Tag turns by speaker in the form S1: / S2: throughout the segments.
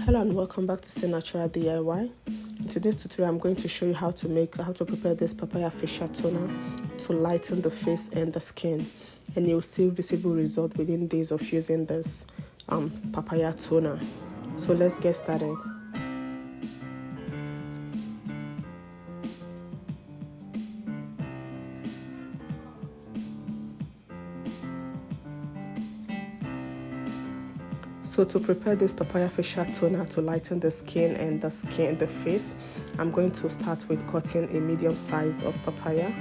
S1: Hello and welcome back to Csylnaturalsdiy DIY. In today's tutorial, I'm going to show you how to prepare this papaya facial toner to lighten the face and the skin, and you'll see visible result within days of using this papaya toner. So let's get started. So to prepare this papaya facial toner to lighten the skin and the face, I'm going to start with cutting a medium size of papaya.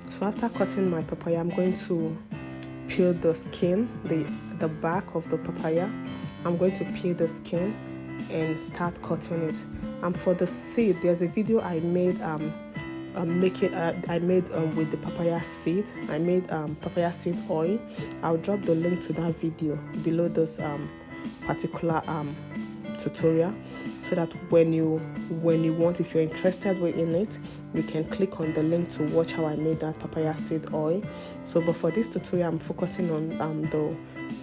S1: So after cutting my papaya, I'm going to peel the skin, the back of the papaya. I'm going to peel the skin and start cutting it. For the seed, there's a video I made with the papaya seed. I made papaya seed oil. I'll drop the link to that video below this particular tutorial, so that when you want, if you're interested in it, you can click on the link to watch how I made that papaya seed oil. But for this tutorial, I'm focusing on the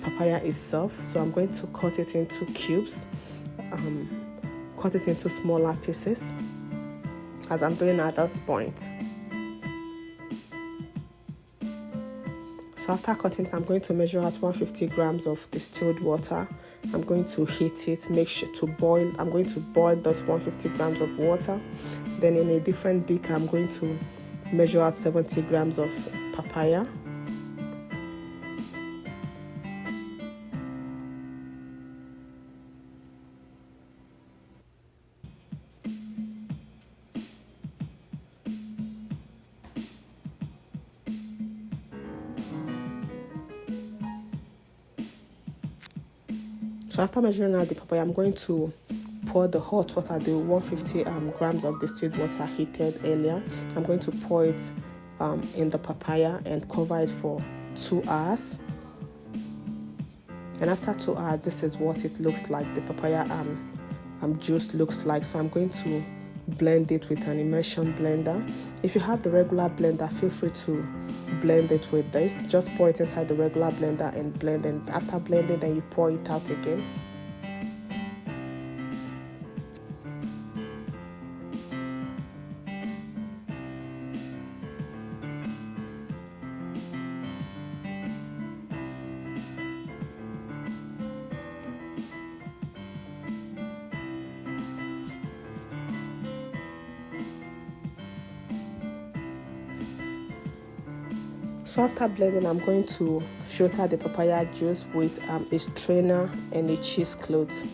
S1: papaya itself. So I'm going to cut it into cubes, cut it into smaller pieces, as I'm doing at this point. So after cutting it, I'm going to measure out 150 grams of distilled water. I'm going to heat it, make sure to boil. I'm going to boil those 150 grams of water. Then in a different beaker, I'm going to measure out 70 grams of papaya. So after measuring out the papaya, I'm going to pour the hot water, the 150 grams of distilled water heated earlier. I'm going to pour it in the papaya and cover it for 2 hours. And after 2 hours, this is what it looks like. The papaya juice looks like. So I'm going to blend it with an immersion blender. If you have the regular blender, feel free to blend it with this. Just pour it inside the regular blender and blend, and after blending, then you pour it out again. So after blending, I'm going to filter the papaya juice with a strainer and a cheesecloth.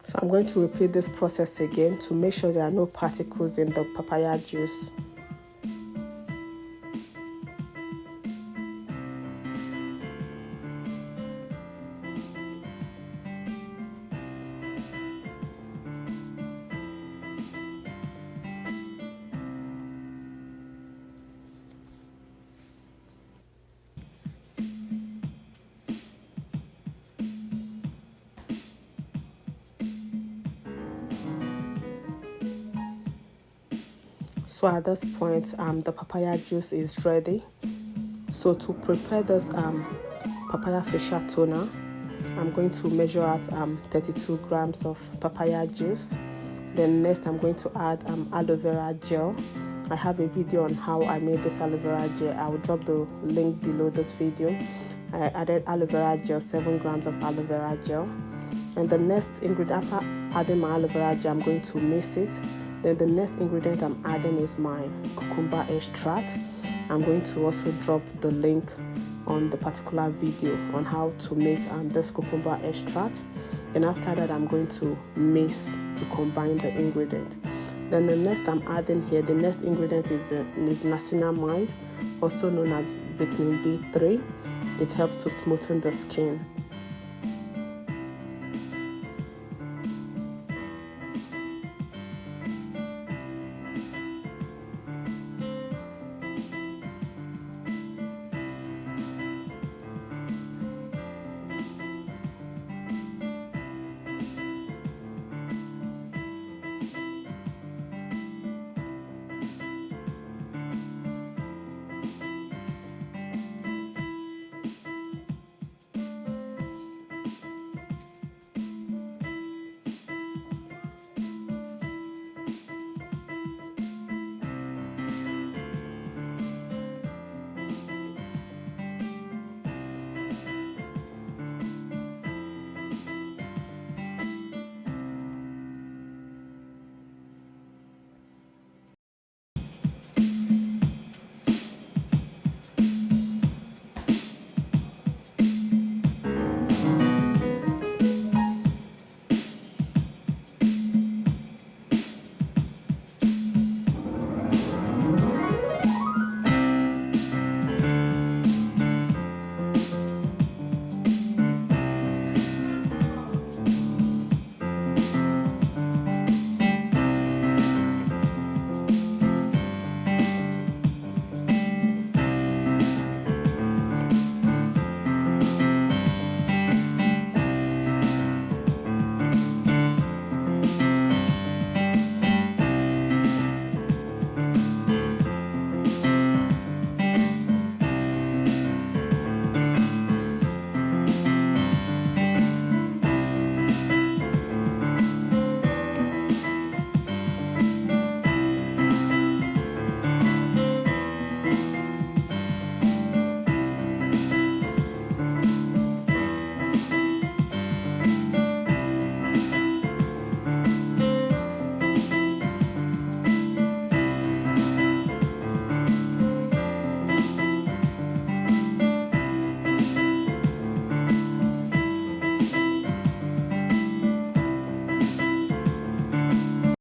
S1: So I'm going to repeat this process again to make sure there are no particles in the papaya juice. So at this point, the papaya juice is ready. So to prepare this papaya facial toner, I'm going to measure out 32 grams of papaya juice. Then next, I'm going to add aloe vera gel. I have a video on how I made this aloe vera gel. I will drop the link below this video. I added aloe vera gel, 7 grams of aloe vera gel. And the next ingredient, after adding my aloe vera gel, I'm going to mix it. Then the next ingredient I'm adding is my cucumber extract. I'm going to also drop the link on the particular video on how to make this cucumber extract. Then after that, I'm going to mix to combine the ingredient. Then the next I'm adding here, the next ingredient is niacinamide, also known as vitamin B3. It helps to smoothen the skin.